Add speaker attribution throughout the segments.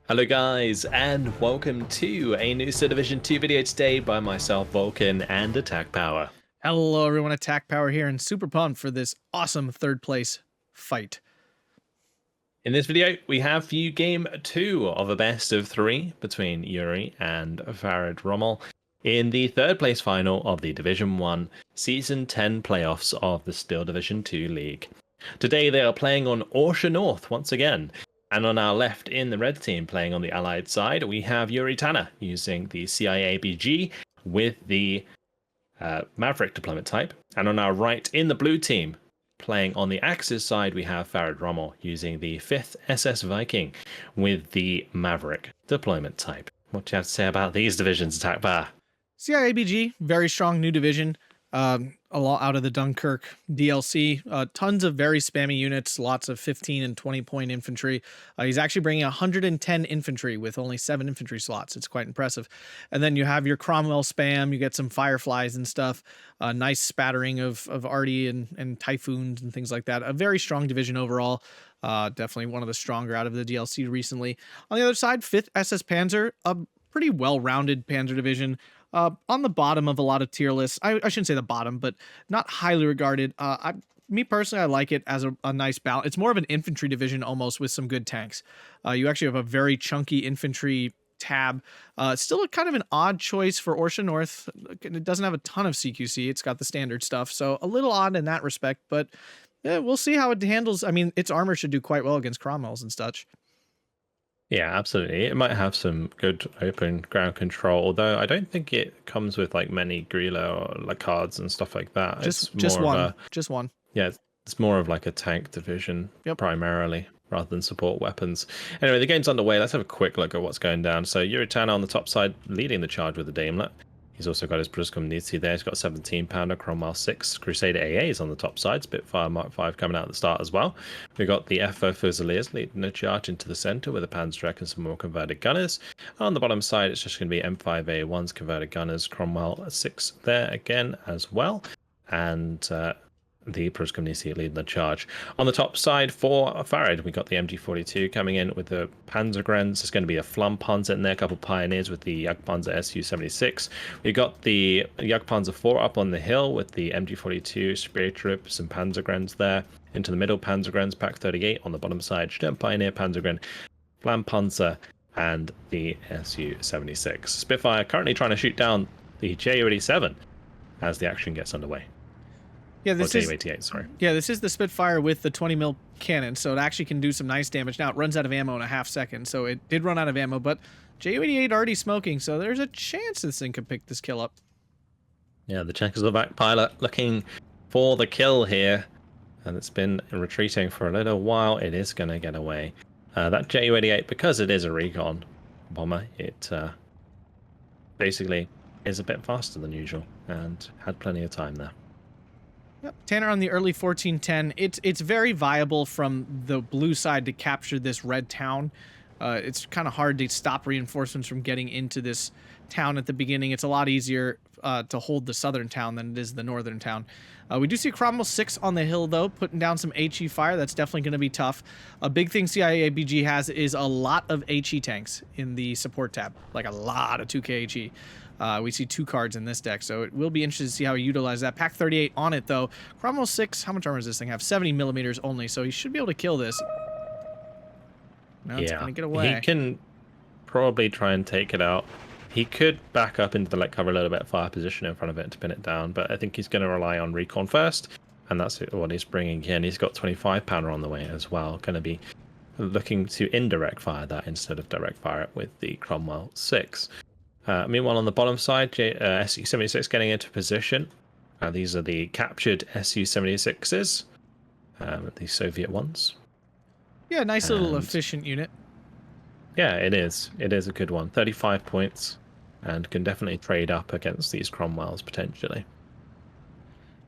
Speaker 1: Hello guys, and welcome to a new Division 2 video today by myself, Vulcan, and Attack Power.
Speaker 2: Hello everyone, Attack Power here, and super pumped for this awesome third place fight.
Speaker 1: In this video, we have for you game 2 of a best of 3 between Yuri and Farid Rommel in the third place final of the Division 1 Season 10 playoffs of the Steel Division 2 League. Today they are playing on Orsha North once again. And on our left in the red team, playing on the allied side, we have Yuri Tanner using the CIABG with the Maverick deployment type. And on our right in the blue team, playing on the Axis side, we have Farid Rommel using the 5th SS Wiking with the Maverick deployment type. What do you have to say about these divisions, Attack Bar?
Speaker 2: CIABG, very strong new division. A lot out of the Dunkirk DLC, tons of very spammy units, lots of 15 and 20 point infantry. He's actually bringing 110 infantry with only 7 infantry slots. It's quite impressive. And then you have your Cromwell spam, you get some Fireflies and stuff, a nice spattering of Arty and Typhoons and things like that. A very strong division overall. Definitely one of the stronger out of the DLC recently. On the other side, 5th SS Panzer, a pretty well-rounded Panzer division. On the bottom of a lot of tier lists. I shouldn't say the bottom, but not highly regarded. Me personally, I like it as a nice balance. It's more of an infantry division almost with some good tanks. You actually have a very chunky infantry tab. Still a kind of an odd choice for Orsha North. It doesn't have a ton of CQC. It's got the standard stuff, so a little odd in that respect, but we'll see how it handles. I mean, its armor should do quite well against Cromwells and such.
Speaker 1: Yeah, absolutely. It might have some good open ground control, although I don't think it comes with like many Grilla or like cards and stuff like that.
Speaker 2: Just one.
Speaker 1: Yeah, it's more of like a tank division primarily rather than support weapons. Anyway, the game's underway. Let's have a quick look at what's going down. So Yuri Tanner on the top side leading the charge with the Daimler. He's also got his Bruscommunity there. He's got 17 pounder, Cromwell 6, Crusader AAs on the top side. Spitfire Mark 5 coming out at the start as well. We've got the FO Fusiliers leading the charge into the center with a Panzerek and some more converted gunners. On the bottom side, it's just going to be M5A1's converted gunners, Cromwell 6 there again as well. And the Bruscommunity leading the charge. On the top side for Farid, we got the MG42 coming in with the Panzergrenz. There's going to be a Flum Panzer in there, a couple Pioneers with the Jagdpanzer Su-76. We got the Jagdpanzer 4 up on the hill with the MG42, Spear Troops and Panzergrenz there. Into the middle, Panzergrenz, Pack 38 on the bottom side, Sturm Pioneer, Panzergren, Flam Panzer, and the Su-76. Spitfire currently trying to shoot down the Ju-87 as the action gets underway.
Speaker 2: Yeah, this is
Speaker 1: Ju-88, sorry.
Speaker 2: Yeah, this is the Spitfire with the 20 mil cannon, so it actually can do some nice damage. Now it runs out of ammo in a half second, so it did run out of ammo, but Ju-88 already smoking, so there's a chance this thing could pick this kill up.
Speaker 1: Yeah, the Czechoslovak pilot looking for the kill here, and it's been retreating for a little while. It is going to get away. That Ju-88, because it is a recon bomber, it basically is a bit faster than usual and had plenty of time there.
Speaker 2: Yep. Tanner on the early 1410. It's very viable from the blue side to capture this red town. It's kind of hard to stop reinforcements from getting into this town at the beginning. It's a lot easier to hold the southern town than it is the northern town. We do see Cromwell 6 on the hill, though, putting down some HE fire. That's definitely going to be tough. A big thing CIABG has is a lot of HE tanks in the support tab, like a lot of 2K HE. We see 2 cards in this deck, so it will be interesting to see how he utilizes that. Pack 38 on it, though. Cromwell 6, how much armor does this thing have? 70 millimeters only, so he should be able to kill this. Now it's going to get away.
Speaker 1: He can probably try and take it out. He could back up into the light cover a little bit, fire position in front of it to pin it down, but I think he's going to rely on recon first, and that's what he's bringing in. He's got 25 pounder on the way as well. Going to be looking to indirect fire that instead of direct fire it with the Cromwell 6. Meanwhile, on the bottom side, Su-76 getting into position. These are the captured Su-76s, the Soviet ones.
Speaker 2: Yeah, nice little efficient unit.
Speaker 1: Yeah, it is. It is a good one. 35 points, and can definitely trade up against these Cromwells potentially.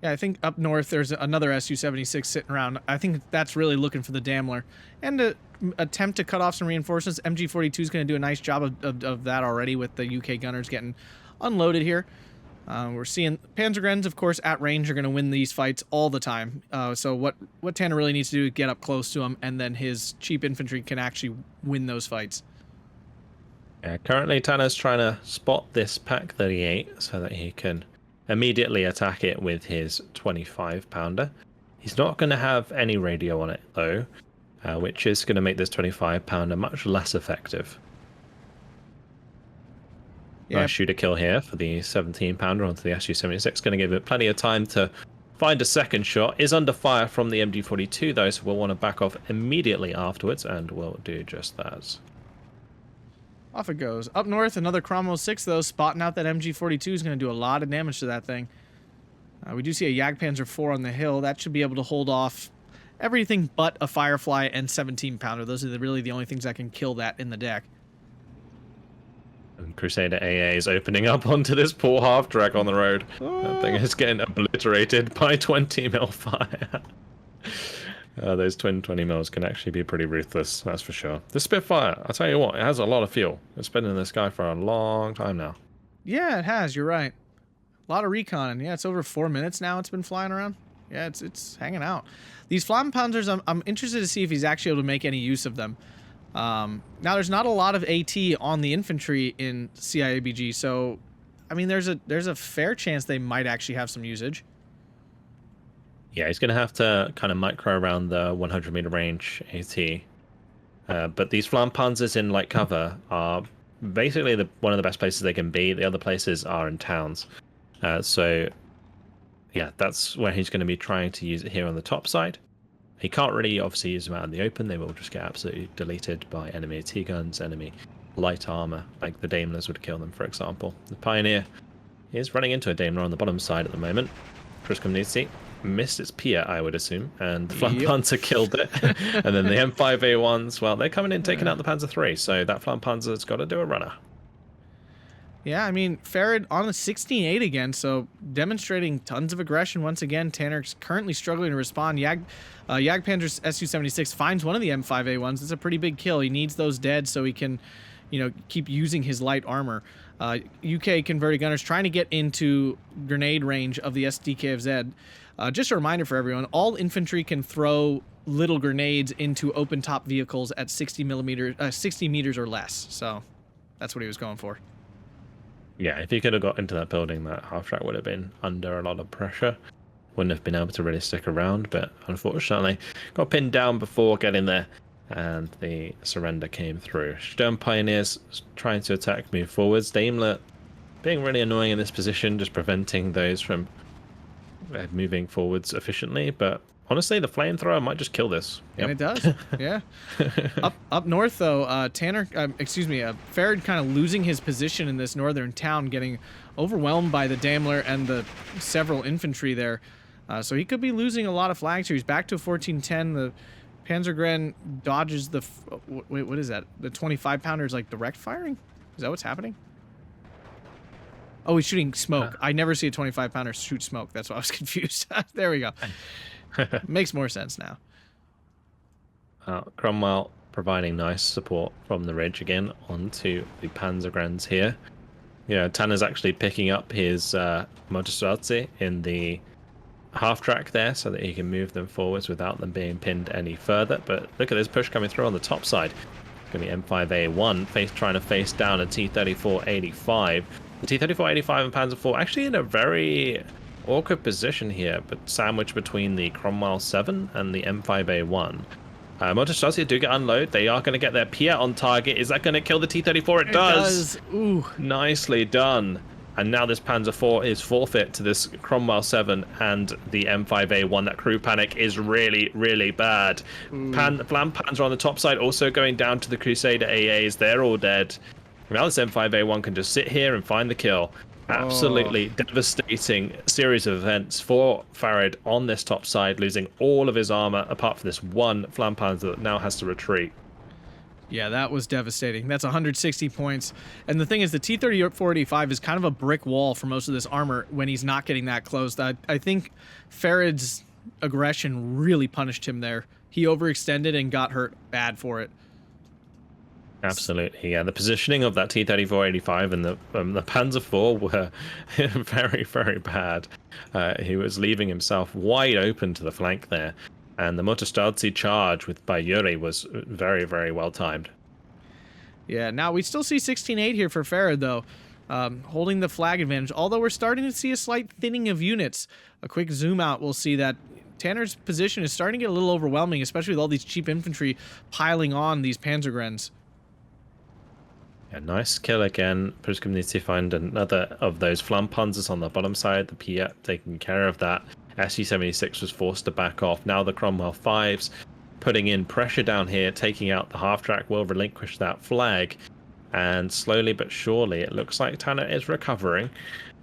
Speaker 2: Yeah, I think up north there's another Su-76 sitting around. I think that's really looking for the Daimler. And to attempt to cut off some reinforcements, MG42 is going to do a nice job of that already with the UK gunners getting unloaded here. We're seeing Panzergrenz, of course, at range are going to win these fights all the time. So what Tanner really needs to do is get up close to him, and then his cheap infantry can actually win those fights.
Speaker 1: Yeah, currently Tanner's trying to spot this Pack 38 so that he can immediately attack it with his 25-pounder. He's not going to have any radio on it, though, which is going to make this 25-pounder much less effective.
Speaker 2: Yeah.
Speaker 1: Nice shooter kill here for the 17-pounder onto the SU-76. Going to give it plenty of time to find a second shot. Is under fire from the MG42, though, so we'll want to back off immediately afterwards, and we'll do just that.
Speaker 2: Off it goes. Up north, another Cromwell 6, though, spotting out that MG42 is going to do a lot of damage to that thing. We do see a Jagdpanzer 4 on the hill. That should be able to hold off everything but a Firefly and 17-pounder. Those are really the only things that can kill that in the deck.
Speaker 1: And Crusader AA is opening up onto this poor half-track on the road. That thing is getting obliterated by 20 mil fire. Those twin 20 mils can actually be pretty ruthless, that's for sure. The Spitfire, I'll tell you what, it has a lot of fuel. It's been in the sky for a long time now.
Speaker 2: Yeah, it has, you're right. A lot of recon, and yeah, it's over 4 minutes now it's been flying around. Yeah, it's hanging out. These Flammenpanzers, I'm interested to see if he's actually able to make any use of them. Now, there's not a lot of AT on the infantry in CIABG, so, I mean, there's a fair chance they might actually have some usage.
Speaker 1: Yeah, he's going to have to kind of micro around the 100-meter range AT. But these Flammenpanzers in light cover are basically one of the best places they can be. The other places are in towns. So, yeah, that's where he's going to be trying to use it here on the top side. He can't really, obviously, use them out in the open. They will just get absolutely deleted by enemy T-guns, enemy light armor, like the Daimlers would kill them, for example. The Pioneer is running into a Daimler on the bottom side at the moment. Chris Community missed its Pia, I would assume, and the Flammenpanzer killed it. And then the M5A1s, well, they're coming in taking out the Panzer III, so that Flammenpanzer's got to do a runner.
Speaker 2: Yeah, I mean, Farid on the 16-8 again, so demonstrating tons of aggression once again. Tanner's currently struggling to respond. Jagdpanzer's Su-76 finds one of the M5A1s. It's a pretty big kill. He needs those dead so he can, keep using his light armor. UK converted gunners trying to get into grenade range of the SDKFZ. Just a reminder for everyone, all infantry can throw little grenades into open-top vehicles at 60 meters or less. So that's what he was going for.
Speaker 1: Yeah, if he could have got into that building, that half-track would have been under a lot of pressure. Wouldn't have been able to really stick around, but unfortunately got pinned down before getting there, and the surrender came through. Sturm Pioneers trying to attack, move forwards. Daimler being really annoying in this position, just preventing those from moving forwards efficiently, but honestly, the flamethrower might just kill this.
Speaker 2: And it does, yeah. Up north, though, Farid kind of losing his position in this northern town, getting overwhelmed by the Daimler and the several infantry there. So he could be losing a lot of flags here. He's back to 1410. The Panzergren dodges the... Wait, what is that? The 25-pounder is like direct firing? Is that what's happening? Oh, he's shooting smoke. I never see a 25-pounder shoot smoke. That's why I was confused. There we go. Makes more sense now.
Speaker 1: Cromwell providing nice support from the ridge again onto the Panzergrens here. Tanner's actually picking up his Motorstrazi in the half-track there so that he can move them forwards without them being pinned any further. But look at this push coming through on the top side. It's going to be M5A1 trying to face down a T-34-85. The T-34-85 and Panzer IV actually in a very awkward position here, but sandwiched between the Cromwell 7 and the M5A1. Motorstrazi do get unload. They are going to get their Pia on target. Is that going to kill the T-34? It does.
Speaker 2: Ooh.
Speaker 1: Nicely done. And now this Panzer IV is forfeit to this Cromwell 7 and the M5A1. That crew panic is really, really bad. Flammenpanzer on the top side also going down to the Crusader AAs. They're all dead. Now this M5A1 can just sit here and find the kill. Absolutely devastating series of events for Farid on this top side, losing all of his armor apart from this one Flammenpanzer that now has to retreat.
Speaker 2: Yeah, that was devastating. That's 160 points. And the thing is, the T-34-85 is kind of a brick wall for most of this armor when he's not getting that close. I think Farid's aggression really punished him there. He overextended and got hurt bad for it.
Speaker 1: Absolutely, yeah. The positioning of that T-34-85 and the Panzer IV were very, very bad. He was leaving himself wide open to the flank there. And the Motorstrazi charge by Yuri was very, very well timed.
Speaker 2: Yeah, now we still see 16-8 here for Farid, though, holding the flag advantage, although we're starting to see a slight thinning of units. A quick zoom out, we'll see that Tanner's position is starting to get a little overwhelming, especially with all these cheap infantry piling on these Panzergrens.
Speaker 1: Yeah, nice kill again. Priscum needs to find another of those Flampanzers on the bottom side. The Piet taking care of that. SU-76 was forced to back off. Now the Cromwell 5s putting in pressure down here, taking out the half-track, will relinquish that flag. And slowly but surely, it looks like Tanner is recovering.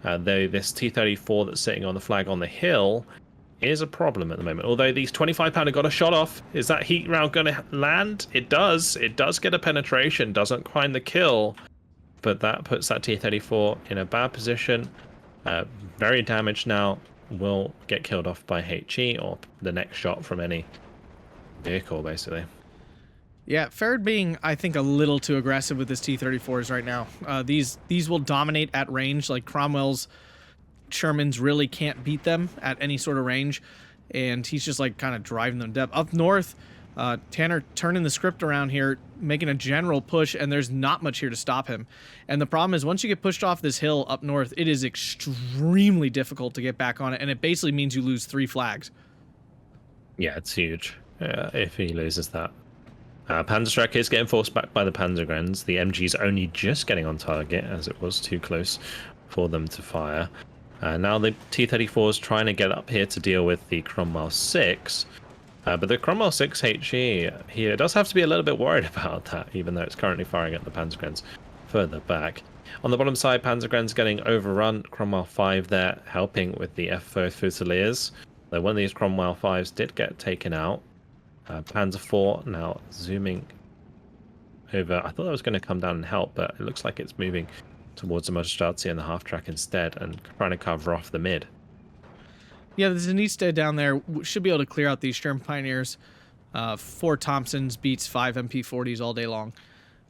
Speaker 1: Though this T-34 that's sitting on the flag on the hill is a problem at the moment. Although these 25-pounder got a shot off. Is that heat round going to land? It does. It does get a penetration. Doesn't find the kill. But that puts that T-34 in a bad position. Very damaged now. Will get killed off by HE or the next shot from any vehicle, basically.
Speaker 2: Yeah, Farid being, I think, a little too aggressive with his T-34s right now. These will dominate at range. Like Cromwell's Shermans really can't beat them at any sort of range, and he's just like kind of driving them dead. Up north, Tanner turning the script around here, making a general push, and there's not much here to stop him. And the problem is, once you get pushed off this hill up north, it is extremely difficult to get back on it, and it basically means you lose 3 flags.
Speaker 1: Yeah, it's huge if he loses that. Panzerstreck is getting forced back by the Panzergrens. The MG's only just getting on target, as it was too close for them to fire. Now the T-34 is trying to get up here to deal with the Cromwell 6. But the Cromwell 6 HE here does have to be a little bit worried about that, even though it's currently firing at the Panzergrens further back. On the bottom side, Panzergrens getting overrun. Cromwell 5 there helping with the F4 Fusiliers. Though one of these Cromwell 5s did get taken out. Panzer 4 now zooming over. I thought that was going to come down and help, but it looks like it's moving towards the Motorstraße and the half-track instead and trying to cover off the mid.
Speaker 2: Yeah, the Zanista down there should be able to clear out these Sturm Pioneers. 4 Thompsons beats 5 MP40s all day long,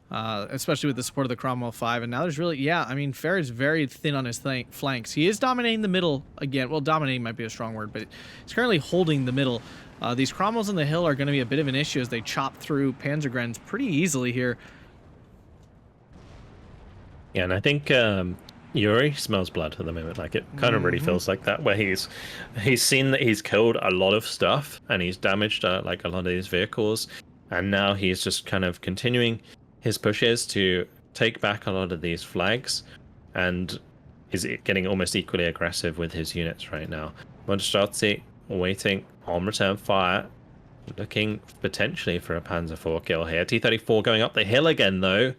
Speaker 2: especially with the support of the Cromwell 5. And now there's really, yeah, I mean, Farid's very thin on his flanks. He is dominating the middle again. Well, dominating might be a strong word, but he's currently holding the middle. These Cromwells on the hill are going to be a bit of an issue as they chop through Panzergrens pretty easily here.
Speaker 1: Yeah, and I think Yuri smells blood at the moment. Like, it kind of really feels like that, where he's seen that he's killed a lot of stuff and he's damaged like a lot of these vehicles, and now he's just kind of continuing his pushes to take back a lot of these flags, and is getting almost equally aggressive with his units right now. Motorstraße waiting on return fire, looking potentially for a Panzer 4 kill here. T-34 going up the hill again, though.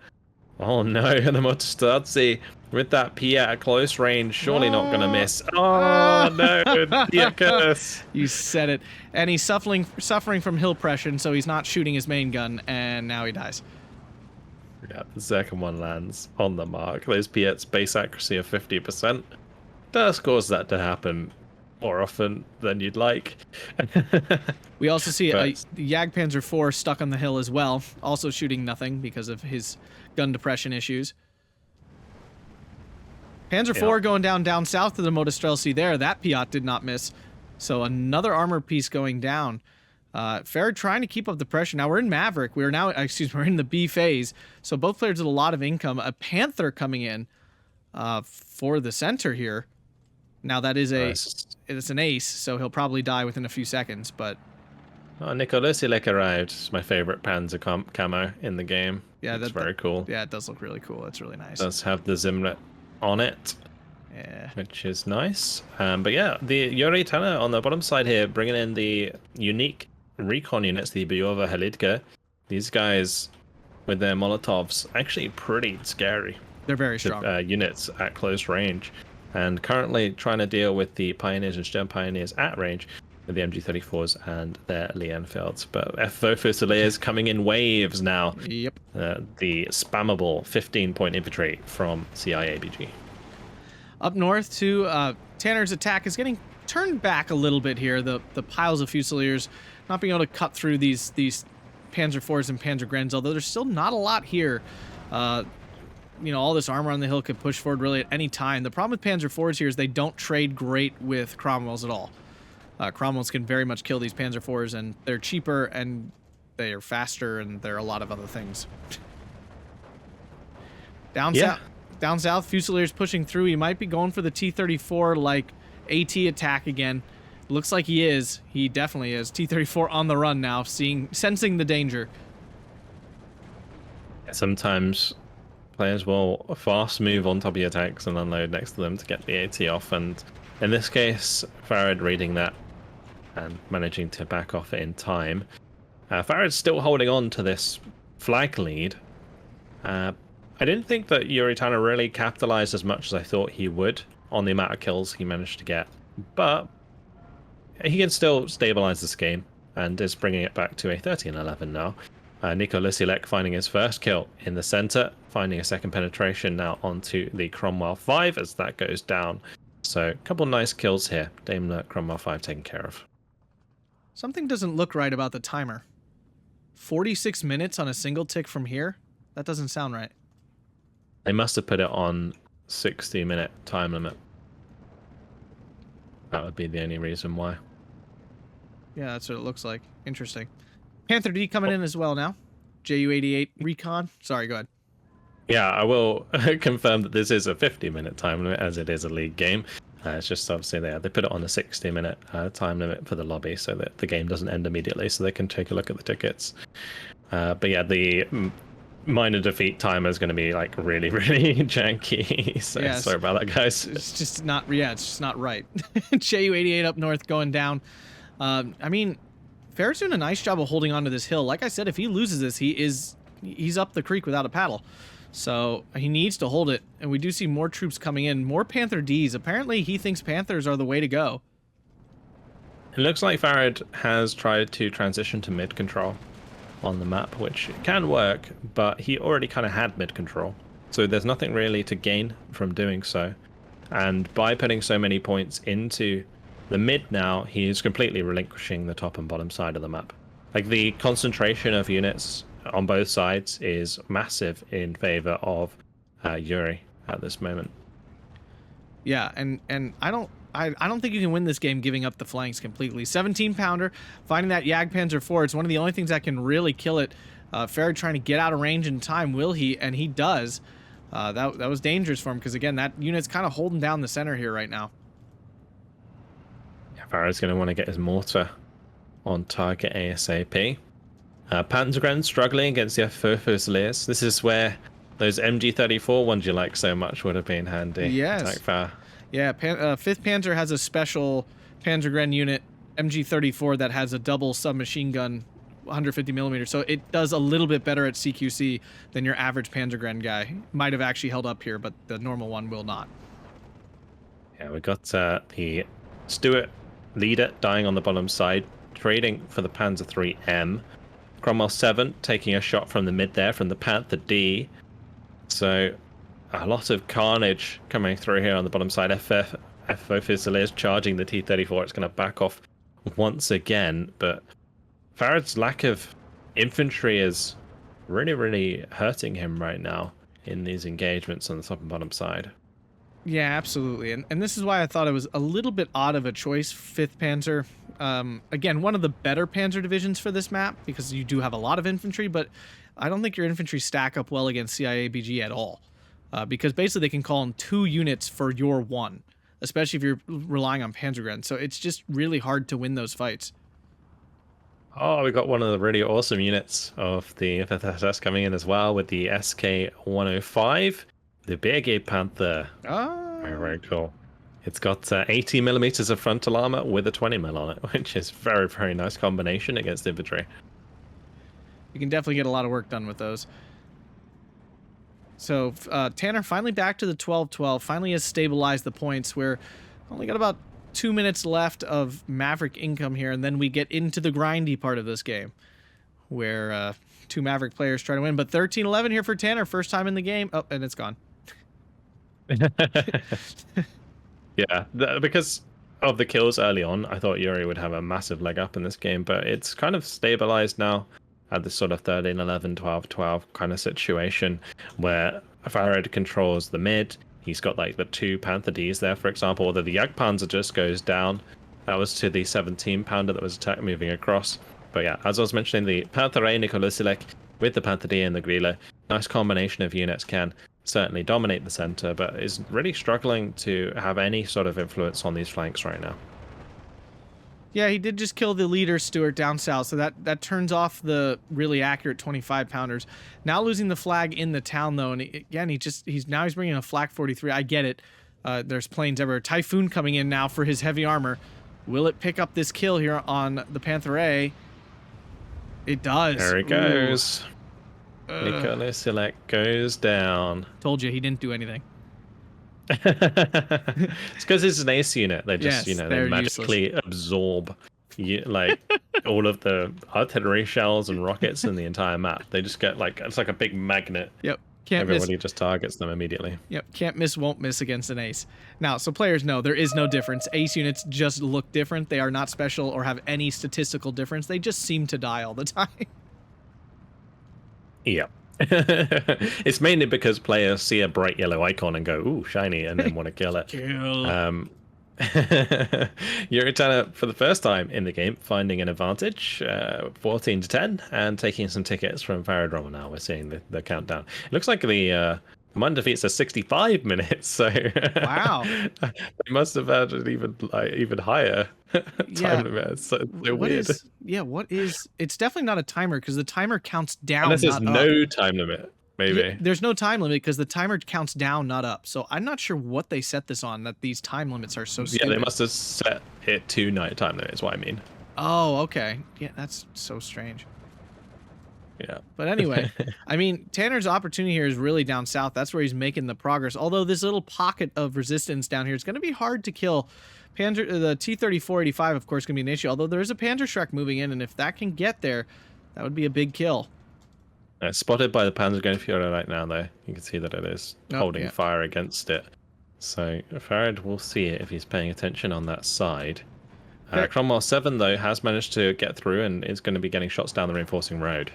Speaker 1: Oh no, the Motorstraße with that Piet at close range, surely not going to miss. Oh no, Piet curse.
Speaker 2: You said it. And he's suffering from hill pressure, so he's not shooting his main gun, and now he dies.
Speaker 1: Yeah, the second one lands on the mark. Those Piet's base accuracy of 50% does cause that to happen more often than you'd like.
Speaker 2: We also see the Jagdpanzer 4 stuck on the hill as well, also shooting nothing because of his gun depression issues. Panzer 4 going down south of the Motorstraße there. That Piat did not miss. So another armor piece going down. Farid trying to keep up the pressure. Now we're in Maverick. We're in the B phase. So both players with a lot of income. A Panther coming in for the center here. Now that is it's an ace, so he'll probably die within a few seconds, but...
Speaker 1: Oh, Nikolossilek arrived. It's my favorite Panzer camo in the game. Yeah, that's very cool.
Speaker 2: Yeah, it does look really cool. It's really nice.
Speaker 1: It does have the Zimlet on it.
Speaker 2: Yeah.
Speaker 1: Which is nice. But yeah, the Yuri Tanner on the bottom side here, bringing in the unique recon units, the Buyova Helidka. These guys, with their Molotovs, actually pretty scary.
Speaker 2: They're very strong.
Speaker 1: Units at close range. And currently trying to deal with the Pioneers and Sturm Pioneers at range with the MG34s and their Lee Enfields. But F4 Fusiliers coming in waves now.
Speaker 2: Yep.
Speaker 1: The spammable 15-point infantry from CIABG.
Speaker 2: Up north to Tanner's attack is getting turned back a little bit here. The piles of Fusiliers not being able to cut through these Panzer 4s and Panzer Grens, although there's still not a lot here. You know, all this armor on the hill could push forward really at any time. The problem with Panzer 4s here is they don't trade great with Cromwells at all. Cromwells can very much kill these Panzer 4s, and they're cheaper, and they are faster, and there are a lot of other things. Down south, Fusilier's pushing through. He might be going for the T-34 like AT attack again. Looks like he is. He definitely is. T-34 on the run now, sensing the danger.
Speaker 1: Sometimes players will fast move on top of your tanks and unload next to them to get the AT off, and in this case, Farid reading that and managing to back off in time. Farid's still holding on to this flag lead. I didn't think that Yuri Tanner really capitalized as much as I thought he would on the amount of kills he managed to get, but he can still stabilize this game and is bringing it back to a 13-11 now. Nico Lisilek finding his first kill in the center, finding a second penetration now onto the Cromwell 5 as that goes down. So a couple nice kills here. Daimler, Cromwell 5 taken care of.
Speaker 2: Something doesn't look right about the timer. 46 minutes on a single tick from here? That doesn't sound right.
Speaker 1: They must have put it on 60-minute time limit. That would be the only reason why.
Speaker 2: Yeah, that's what it looks like. Interesting. Panther D coming in as well now. JU-88 Recon. Sorry, go ahead.
Speaker 1: Yeah, I will confirm that this is a 50-minute time limit as it is a league game. It's just obviously they put it on a 60-minute time limit for the lobby so that the game doesn't end immediately so they can take a look at the tickets. But yeah, the minor defeat timer is going to be like really, really janky. So yeah, sorry about that, guys.
Speaker 2: It's just not, it's just not right. JU-88 up north going down. I mean, Farid's doing a nice job of holding on to this hill. Like I said, if he loses this, he's up the creek without a paddle. So he needs to hold it. And we do see more troops coming in. More Panther Ds. Apparently he thinks Panthers are the way to go.
Speaker 1: It looks like Farid has tried to transition to mid control on the map, which can work, but he already kind of had mid control. So there's nothing really to gain from doing so. And by putting so many points into the mid now, he is completely relinquishing the top and bottom side of the map. Like the concentration of units on both sides is massive in favor of Yuri at this moment.
Speaker 2: Yeah, and I don't think you can win this game giving up the flanks completely. 17-pounder, finding that Jagdpanzer 4, it's one of the only things that can really kill it. Farid trying to get out of range in time, will he? And he does. That was dangerous for him because, again, that unit's kind of holding down the center here right now.
Speaker 1: Yeah, Farid's going to want to get his mortar on target ASAP. Panzergren struggling against the F4 Fusiliers. This is where those MG34 ones you like so much would have been handy.
Speaker 2: Yes.
Speaker 1: Attack fire.
Speaker 2: Yeah, 5th Panzer has a special Panzergren unit, MG34, that has a double submachine gun, 150 millimeters. So it does a little bit better at CQC than your average Panzergren guy. Might have actually held up here, but the normal one will not.
Speaker 1: Yeah, we got the Stuart leader dying on the bottom side, trading for the Panzer 3M. Cromwell 7 taking a shot from the mid there from the Panther D. So a lot of carnage coming through here on the bottom side. FO Fusiliers charging the T-34. It's going to back off once again, but Farid's lack of infantry is really, really hurting him right now in these engagements on the top and bottom side.
Speaker 2: Yeah, absolutely. And this is why I thought it was a little bit odd of a choice, 5th Panzer. Again, one of the better Panzer divisions for this map, because you do have a lot of infantry, but I don't think your infantry stack up well against CIA-BG at all. Because basically they can call in 2 units for your 1, especially if you're relying on Panzergren. So it's just really hard to win those fights.
Speaker 1: Oh, we got one of the really awesome units of the FSS coming in as well with the SK-105. The Big Panther.
Speaker 2: Oh.
Speaker 1: Very, very cool. It's got 80 millimeters of frontal armor with a 20 mil on it, which is very, very nice combination against infantry.
Speaker 2: You can definitely get a lot of work done with those. So Tanner finally back to the 12-12, finally has stabilized the points. We're only got about 2 minutes left of Maverick income here, and then we get into the grindy part of this game, where 2 Maverick players try to win. But 13-11 here for Tanner, first time in the game. Oh, and it's gone.
Speaker 1: Yeah, because of the kills early on, I thought Yuri would have a massive leg up in this game, but it's kind of stabilized now at this sort of 13-11, 12-12 kind of situation where Farid controls the mid. He's got like the 2 Panther Ds there, for example, although the Jagdpanzer just goes down. That was to the 17-pounder that was attack moving across. But yeah, as I was mentioning, the Panther A, Nicola Silek, with the Panther D and the Grilla, nice combination of units can certainly dominate the center, but is really struggling to have any sort of influence on these flanks right now.
Speaker 2: Yeah, he did just kill the leader, Stuart, down south, so that turns off the really accurate 25 pounders. Now losing the flag in the town though, and again he's bringing a flak 43. I get it. There's planes everywhere. Typhoon coming in now for his heavy armor. Will it pick up this kill here on the Panther A? It does.
Speaker 1: There it goes. Nicholas Select goes down.
Speaker 2: Told you he didn't do anything.
Speaker 1: It's because it's an ace unit. They just,
Speaker 2: Yes,
Speaker 1: they magically absorb like all of the artillery shells and rockets in the entire map. They just get like, it's like a big magnet.
Speaker 2: Yep.
Speaker 1: Everybody just targets them immediately.
Speaker 2: Yep. Can't miss, won't miss against an ace. Now, so players know there is no difference. Ace units just look different. They are not special or have any statistical difference. They just seem to die all the time.
Speaker 1: Yeah. It's mainly because players see a bright yellow icon and go, ooh, shiny, and then want to kill it. You're Tanner for the first time in the game, finding an advantage, 14 to 10, and taking some tickets from Farid Rommel. Now we're seeing the countdown. It looks like the Command defeats are 65 minutes, so
Speaker 2: wow,
Speaker 1: they must have had an even higher time limit. So weird.
Speaker 2: What is? It's definitely not a timer because the timer counts down.
Speaker 1: Unless there's no time limit. Maybe.
Speaker 2: Yeah, there's no time limit because the timer counts down, not up. So I'm not sure what they set this on, that these time limits are so stupid.
Speaker 1: Yeah, they must have set it to night time limit, is what I mean.
Speaker 2: Oh, okay. Yeah, that's so strange.
Speaker 1: Yeah.
Speaker 2: But anyway, I mean, Tanner's opportunity here is really down south. That's where he's making the progress. Although this little pocket of resistance down here is going to be hard to kill. The T-3485, of course, can be an issue. Although there is a Panzerschreck moving in, and if that can get there, that would be a big kill.
Speaker 1: Spotted by the Panzergrenadier right now, though. You can see that it is holding fire against it. So Farid will see it if he's paying attention on that side. Cromwell 7, though, has managed to get through and is going to be getting shots down the reinforcing road.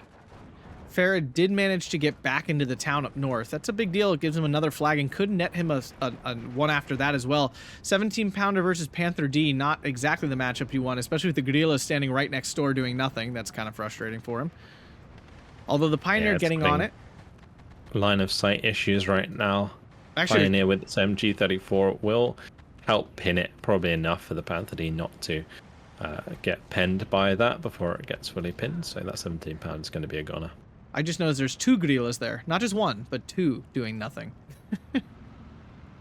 Speaker 2: Farid did manage to get back into the town up north. That's a big deal. It gives him another flag and could net him a one after that as well. 17-pounder versus Panther D, not exactly the matchup you want, especially with the guerrillas standing right next door doing nothing. That's kind of frustrating for him. Although the Pioneer getting on it.
Speaker 1: Line of sight issues right now.
Speaker 2: Actually,
Speaker 1: Pioneer with its MG34 will help pin it, probably enough for the Panther D not to get pinned by that before it gets fully pinned. So that 17-pounder is going to be a goner.
Speaker 2: I just noticed there's two guerrillas there. Not just one, but two doing nothing.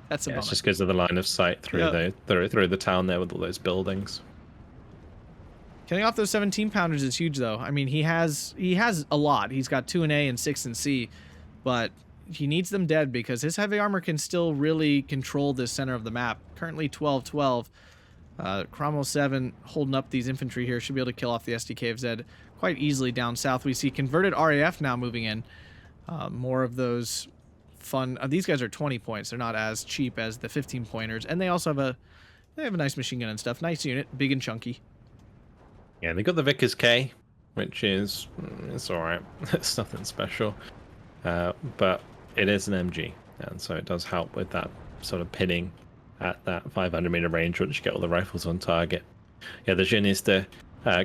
Speaker 2: That's a bummer.
Speaker 1: It's just because of the line of sight through the town there with all those buildings.
Speaker 2: Killing off those 17-pounders is huge, though. I mean, he has a lot. He's got 2 in A and 6 in C, but he needs them dead because his heavy armor can still really control this center of the map. Currently 12-12. Cromwell 7 holding up these infantry here. Should be able to kill off the SDKFZ quite easily down south. We see converted RAF now moving in. More of those fun. These guys are 20 points. They're not as cheap as the 15-pointers, and they also have a nice machine gun and stuff. Nice unit, big and chunky.
Speaker 1: Yeah, they got the Vickers K, which is it's all right. It's nothing special, but it is an MG, and so it does help with that sort of pinning at that 500-meter range once you get all the rifles on target. Yeah, the Genista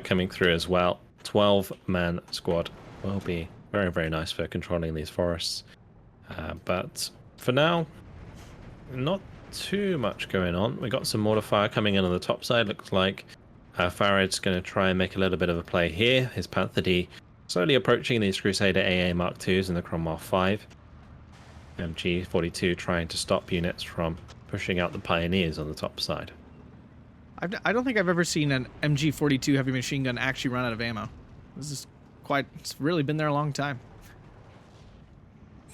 Speaker 1: coming through as well. 12-man squad will be very, very nice for controlling these forests. But for now, not too much going on. We got some mortar fire coming in on the top side. Looks like Farid's going to try and make a little bit of a play here. His Panther D slowly approaching these Crusader AA Mark IIs and the Cromwell 5. MG42 trying to stop units from pushing out the Pioneers on the top side.
Speaker 2: I don't think I've ever seen an MG42 heavy machine gun actually run out of ammo. It's really been there a long time.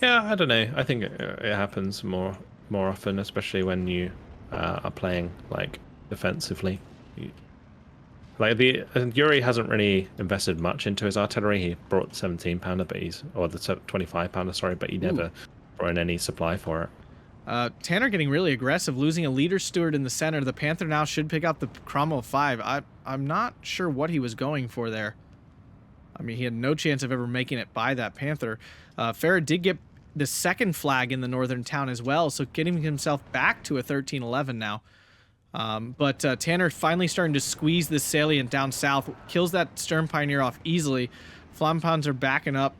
Speaker 1: Yeah, I don't know. I think it happens more often, especially when you are playing like defensively. Like Yuri hasn't really invested much into his artillery. He brought the 17-pounder, or the 25-pounder, sorry, but he never brought in any supply for it.
Speaker 2: Tanner getting really aggressive, losing a leader steward in the center. The Panther now should pick up the Cromwell 5. I'm not sure what he was going for there. I mean, he had no chance of ever making it by that Panther. Farid did get the second flag in the northern town as well, so getting himself back to a 13-11 now. But Tanner finally starting to squeeze this salient down south, kills that Sturm Pioneer off easily. Flammenpanzer backing up.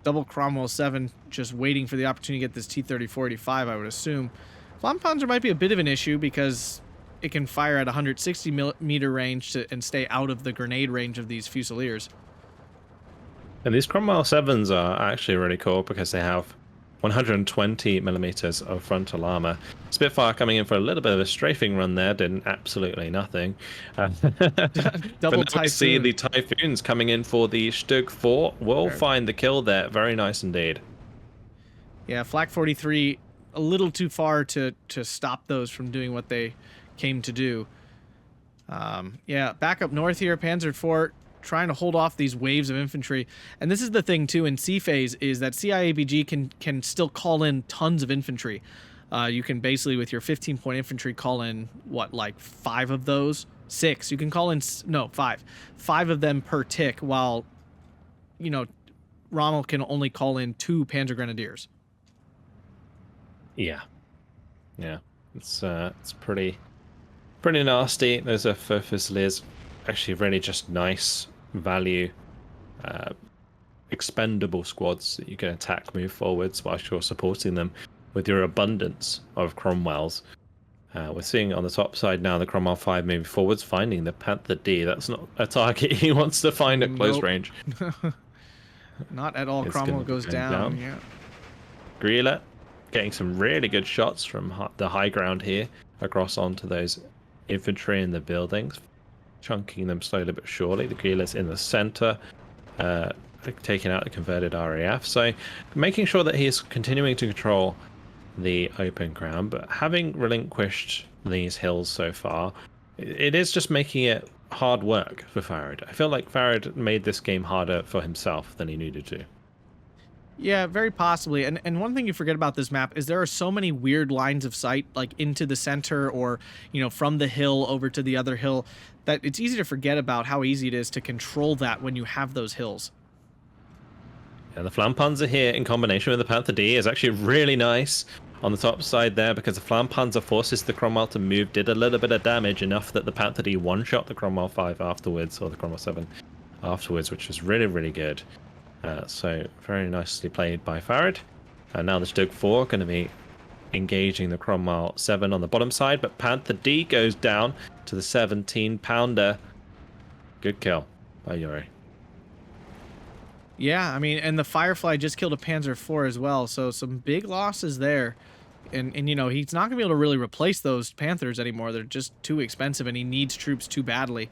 Speaker 2: double Cromwell 7, just waiting for the opportunity to get this T-30-45, I would assume. Flampanzer might be a bit of an issue because it can fire at 160-meter range and stay out of the grenade range of these Fusiliers.
Speaker 1: And these Cromwell 7s are actually really cool because they have 120 millimeters of frontal armor. Spitfire coming in for a little bit of a strafing run there, did absolutely nothing.
Speaker 2: Double
Speaker 1: Typhoon. See the Typhoons coming in for the Stug 4. Will find the kill there. Very nice indeed.
Speaker 2: Yeah, Flak 43 a little too far to stop those from doing what they came to do. Yeah, back up north here, Panzer IV trying to hold off these waves of infantry. And this is the thing too in C phase, is that CIABG can still call in tons of infantry. You can basically, with your 15-point infantry, call in what, like 5 of those? 6. You can call in, no, 5. 5 of them per tick, while, you know, Rommel can only call in 2 Panzer Grenadiers.
Speaker 1: Yeah, it's pretty nasty. Those are Fusiliers, actually really just nice value, expendable squads that you can attack, move forwards whilst you're supporting them with your abundance of Cromwells. We're seeing on the top side now the Cromwell 5 moving forwards, finding the Panther D. That's not a target he wants to find at close range.
Speaker 2: Not at all. Cromwell goes down. Yeah.
Speaker 1: Grilla getting some really good shots from the high ground here across onto those infantry in the buildings, chunking them slowly but surely. The Grilla's in the center, taking out the converted RAF. So making sure that he is continuing to control the open ground, but having relinquished these hills so far, it is just making it hard work for Farid. I feel like Farid made this game harder for himself than he needed to.
Speaker 2: Yeah, very possibly. And one thing you forget about this map is there are so many weird lines of sight, like into the center or, you know, from the hill over to the other hill, that it's easy to forget about how easy it is to control that when you have those hills.
Speaker 1: And the Flampanzer here in combination with the Panther D is actually really nice on the top side there, because the Flampanzer forces the Cromwell to move, did a little bit of damage, enough that the Panther D one-shot the Cromwell 5 afterwards, or the Cromwell 7 afterwards, which was really, really good. So very nicely played by Farid. And now the Stug 4 going to be engaging the Cromwell 7 on the bottom side, but Panther D goes down to the 17-pounder. Good kill by Yuri.
Speaker 2: Yeah, I mean, and the Firefly just killed a Panzer IV as well, so some big losses there. And you know, he's not going to be able to really replace those Panthers anymore. They're just too expensive, and he needs troops too badly.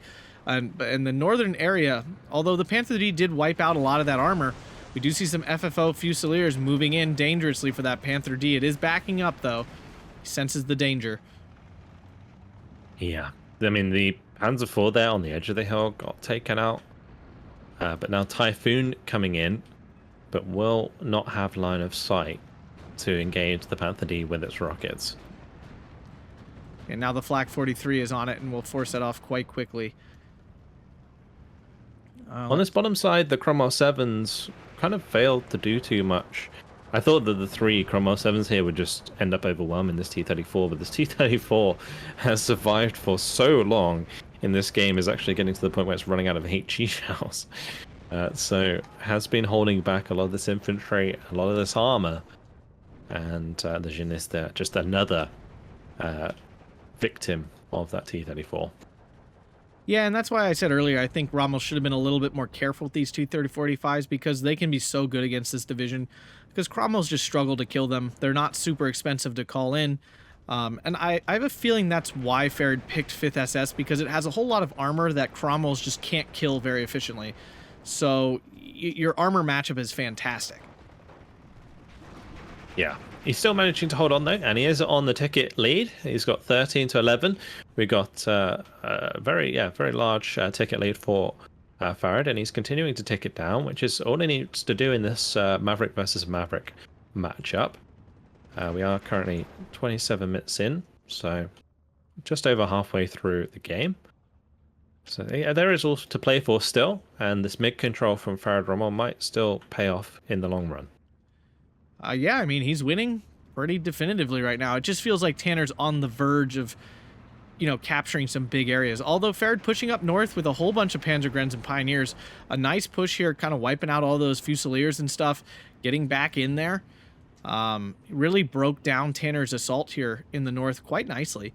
Speaker 2: And in the northern area, although the Panther D did wipe out a lot of that armor, we do see some FFO Fusiliers moving in dangerously for that Panther D. It is backing up, though. He senses the danger.
Speaker 1: Yeah. I mean, the Panzer IV there on the edge of the hill got taken out. But now Typhoon coming in, but will not have line of sight to engage the Panther D with its rockets.
Speaker 2: And now the Flak 43 is on it and will force it off quite quickly.
Speaker 1: On this bottom side, the Cromwell 7s kind of failed to do too much. I thought that the 3 Cromwell 7s here would just end up overwhelming this T-34, but this T-34 has survived for so long in this game, is actually getting to the point where it's running out of HE shells. So has been holding back a lot of this infantry, a lot of this armor, and the Jeunesse there, just another victim of that T-34.
Speaker 2: Yeah, and that's why I said earlier, I think Rommel should have been a little bit more careful with these T-30-45s, because they can be so good against this division, because Cromwell's just struggle to kill them. They're not super expensive to call in. And I have a feeling that's why Farid picked 5th SS, because it has a whole lot of armor that Cromwell's just can't kill very efficiently. So your armor matchup is fantastic.
Speaker 1: Yeah. He's still managing to hold on, though, and he is on the ticket lead. He's got 13 to 11. We got a very large ticket lead for Farid, and he's continuing to tick it down, which is all he needs to do in this Maverick versus Maverick matchup. We are currently 27 minutes in, so just over halfway through the game. So yeah, there is also to play for still, and this mid-control from Farid Rommel might still pay off in the long run.
Speaker 2: Yeah, I mean, he's winning pretty definitively right now. It just feels like Tanner's on the verge of, you know, capturing some big areas. Although Farid pushing up north with a whole bunch of Panzergrens and Pioneers. A nice push here, kind of wiping out all those Fusiliers and stuff, getting back in there. Really broke down Tanner's assault here in the north quite nicely.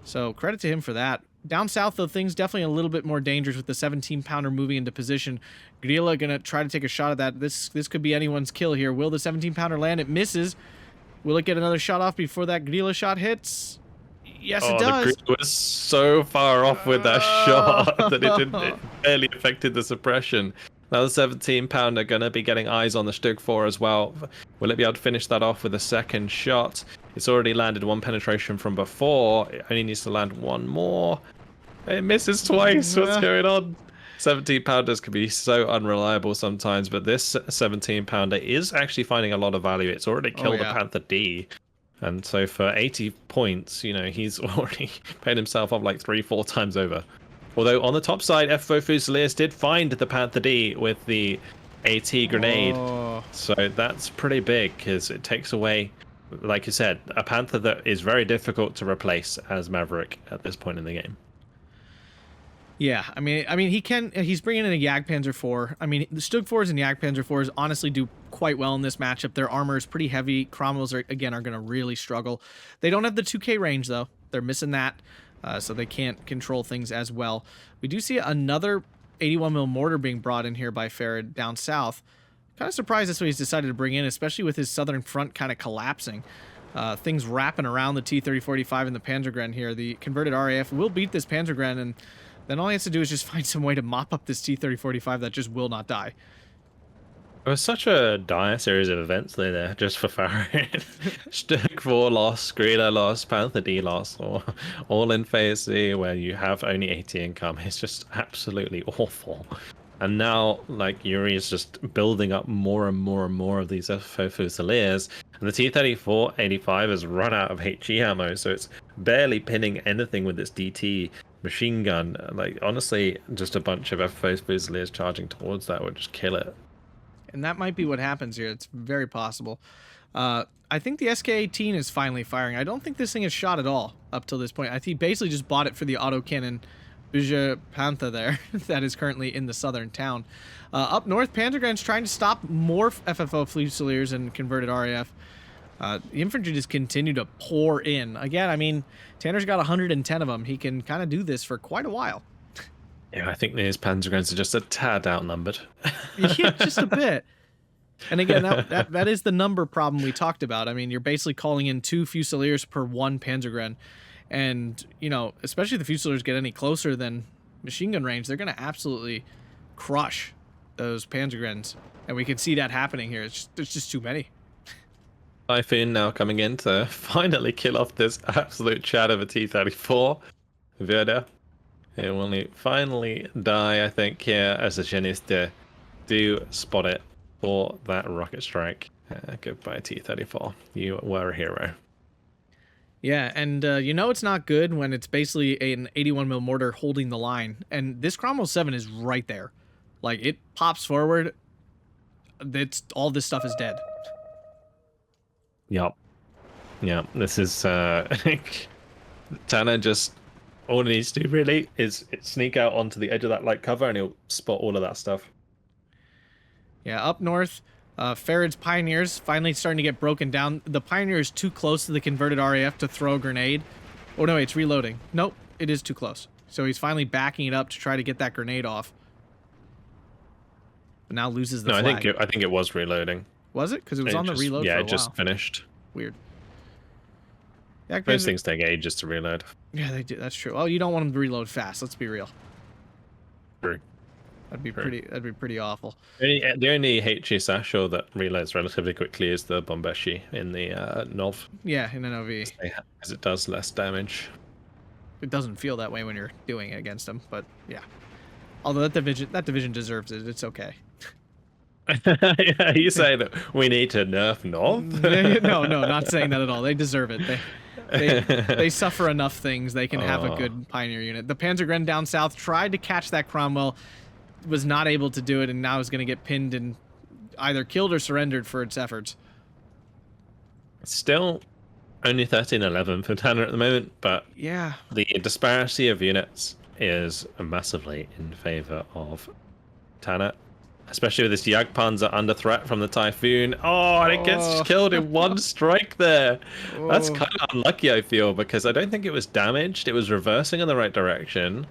Speaker 2: So credit to him for that. Down south, though, things definitely a little bit more dangerous with the 17-pounder moving into position. Grilla gonna try to take a shot at that. This could be anyone's kill here. Will the 17-pounder land? It misses. Will it get another shot off before that Grilla shot hits? Yes, it does.
Speaker 1: The Grilla was so far off with that shot that it barely affected the suppression. Now the 17-pounder going to be getting eyes on the Stug 4 as well. Will it be able to finish that off with a second shot? It's already landed one penetration from before. It only needs to land one more. It misses twice. What's going on? 17-pounders can be so unreliable sometimes, but this 17-pounder is actually finding a lot of value. It's already killed the Panther D. And so for 80 points, you know, he's already paid himself off like 3-4 times over. Although on the top side, FFO Fusiliers did find the Panther D with the AT grenade. So that's pretty big because it takes away, like you said, a Panther that is very difficult to replace as Maverick at this point in the game.
Speaker 2: Yeah, I mean, he's bringing in a Jagdpanzer 4. I mean, the Stug 4s and Jagdpanzer 4s honestly do quite well in this matchup. Their armor is pretty heavy. Cromwells are going to really struggle. They don't have the 2K range, though. They're missing that. So they can't control things as well. We do see another 81mm mortar being brought in here by Farid down south. Kind of surprised that's what he's decided to bring in, especially with his southern front kind of collapsing. Things wrapping around the T-3045 and the Panzergren here. The converted RAF will beat this Panzergren, and then all he has to do is just find some way to mop up this T-3045 that just will not die.
Speaker 1: It was such a dire series of events there just for Farid. Stug 4 loss, Grilla loss, Panther D loss, or all in phase C where you have only 80 income. It's just absolutely awful. And now, like, Yuri is just building up more and more and more of these FO Fusiliers. And the T-34-85 has run out of HE ammo, so it's barely pinning anything with its DT machine gun. Like, honestly, just a bunch of FO Fusiliers charging towards that would just kill it.
Speaker 2: And that might be what happens here. It's very possible. I think the SK-18 is finally firing. I don't think this thing is shot at all up till this point. I think he basically just bought it for the autocannon Uja Panther there that is currently in the southern town. Up north, Panzergren's trying to stop more FFO Fusiliers and converted RAF. The infantry just continue to pour in. Again, I mean, Tanner's got 110 of them. He can kind of do this for quite a while.
Speaker 1: Yeah, I think these Panzergrens are just a tad outnumbered.
Speaker 2: Yeah, just a bit. And again, that is the number problem we talked about. I mean, you're basically calling in 2 Fusiliers per 1 Panzergren. And, you know, especially if the Fusiliers get any closer than machine gun range, they're going to absolutely crush those Panzergrens. And we can see that happening here. There's just too many.
Speaker 1: Typhoon now coming in to finally kill off this absolute chat of a T-34. Verda. It will finally die, I think, here as the Genista do spot it for that rocket strike. Goodbye, T-34. You were a hero.
Speaker 2: Yeah, and you know it's not good when it's basically an 81mm mortar holding the line. And this Cromwell 7 is right there. Like, it pops forward. All this stuff is dead.
Speaker 1: Yup. Yeah, this is... Tanner just... All he needs to do, really, is sneak out onto the edge of that light cover, and he'll spot all of that stuff.
Speaker 2: Yeah, up north, Farid's Pioneers finally starting to get broken down. The Pioneer is too close to the converted RAF to throw a grenade. Oh, no, it's reloading. Nope, it is too close. So he's finally backing it up to try to get that grenade off. But now loses the flag.
Speaker 1: I think it was reloading.
Speaker 2: Was it? Because it was on the reload for a while.
Speaker 1: Yeah, it just finished.
Speaker 2: Weird.
Speaker 1: Those things take ages to reload.
Speaker 2: Yeah, they do. That's true. Oh, you don't want them to reload fast. Let's be real.
Speaker 1: True.
Speaker 2: That'd be pretty awful.
Speaker 1: The only HE Satchel that reloads relatively quickly is the Bombeshi in the Nov.
Speaker 2: Yeah, in an OV.
Speaker 1: Because it does less damage.
Speaker 2: It doesn't feel that way when you're doing it against them, but yeah. Although that division deserves it. It's okay.
Speaker 1: Yeah, you say that we need to nerf Nov?
Speaker 2: No, not saying that at all. They deserve it. They suffer enough things. They can have a good Pioneer unit. The Panzergren down south tried to catch that Cromwell, was not able to do it, and now is going to get pinned and either killed or surrendered for its efforts.
Speaker 1: Still Only 13-11 for Tanner at the moment, but
Speaker 2: Yeah.
Speaker 1: the disparity of units is massively in favor of Tanner, especially with this Jagdpanzer under threat from the Typhoon. Oh, and it gets killed in one strike there. That's kind of unlucky, I feel, because I don't think it was damaged. It was reversing in the right direction.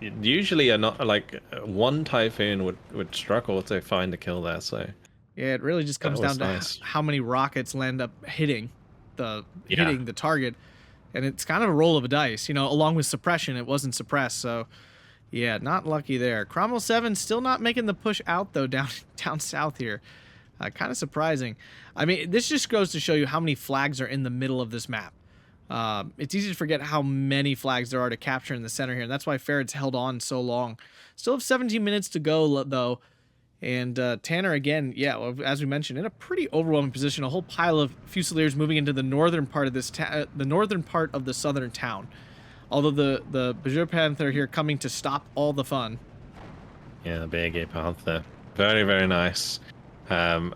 Speaker 1: Usually, one Typhoon would struggle to find a kill there. So
Speaker 2: yeah, it really just comes down to how many rockets land up hitting the target, and it's kind of a roll of a dice. You know, along with suppression, it wasn't suppressed, so. Yeah, not lucky there. Cromwell 7 still not making the push out, though, down south here. Kind of surprising. I mean, this just goes to show you how many flags are in the middle of this map. It's easy to forget how many flags there are to capture in the center here, and that's why Farid's held on so long. Still have 17 minutes to go, though. And Tanner, again, yeah, well, as we mentioned, in a pretty overwhelming position. A whole pile of Fusiliers moving into the northern part of this the northern part of the southern town. Although the Bajor Panther here coming to stop all the fun.
Speaker 1: Yeah, the big Panther. Very, very nice. But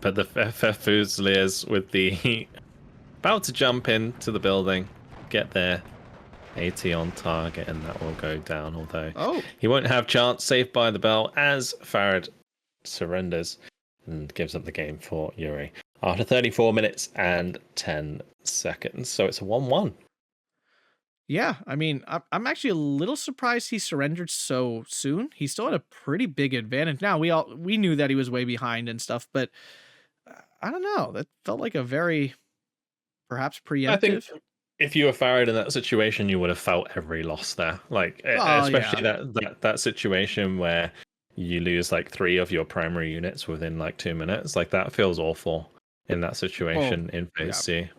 Speaker 1: the Fusiliers with the about to jump into the building, get there. 80 on target, and that will go down, although he won't have chance. Saved by the bell as Farid surrenders and gives up the game for Yuri after 34 minutes and 10 seconds. So it's a 1-1.
Speaker 2: Yeah, I mean, I'm actually a little surprised he surrendered so soon. He still had a pretty big advantage. Now, we knew that he was way behind and stuff, but I don't know. That felt like a very, perhaps preemptive.
Speaker 1: I think if you were Farid in that situation, you would have felt every loss there. Like, especially that situation where you lose like 3 of your primary units within like 2 minutes. Like, that feels awful in that situation in Phase C.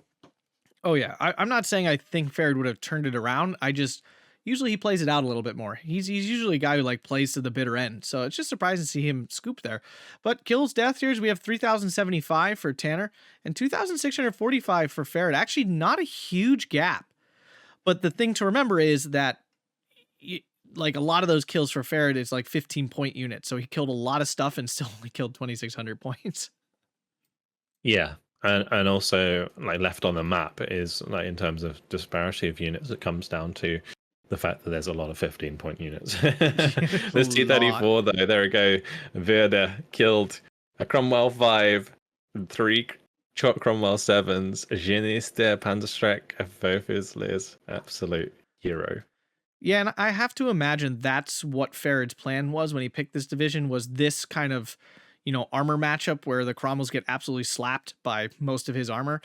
Speaker 2: Oh, yeah. I'm not saying I think Farid would have turned it around. Usually he plays it out a little bit more. He's usually a guy who like plays to the bitter end. So it's just surprising to see him scoop there. But kills, death tiers, we have 3,075 for Tanner and 2,645 for Farid. Actually, not a huge gap. But the thing to remember is that like a lot of those kills for Farid is like 15-point units. So he killed a lot of stuff and still only killed 2,600 points.
Speaker 1: Yeah. And also, like, left on the map is, like, in terms of disparity of units, it comes down to the fact that there's a lot of 15-point units. There's T-34, though. There we go. Verda killed a Cromwell 5, 3 Cromwell 7s, Geniste, Panzerstreck, both Fusiliers. Absolute hero.
Speaker 2: Yeah, and I have to imagine that's what Farid's plan was when he picked this division, was this kind of, armor matchup where the Cromwells get absolutely slapped by most of his armor.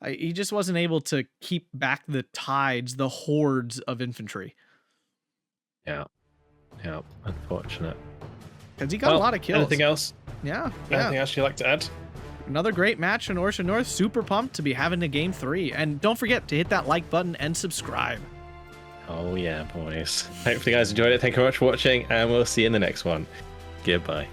Speaker 2: He just wasn't able to keep back the tides, the hordes of infantry.
Speaker 1: Yeah, unfortunate.
Speaker 2: Because he got a lot of kills.
Speaker 1: Anything else?
Speaker 2: Yeah.
Speaker 1: Anything else you'd like to add?
Speaker 2: Another great match in Orsha North. Super pumped to be having a Game 3. And don't forget to hit that like button and subscribe.
Speaker 1: Oh yeah, boys. Hopefully you guys enjoyed it. Thank you very much for watching, and we'll see you in the next one. Goodbye.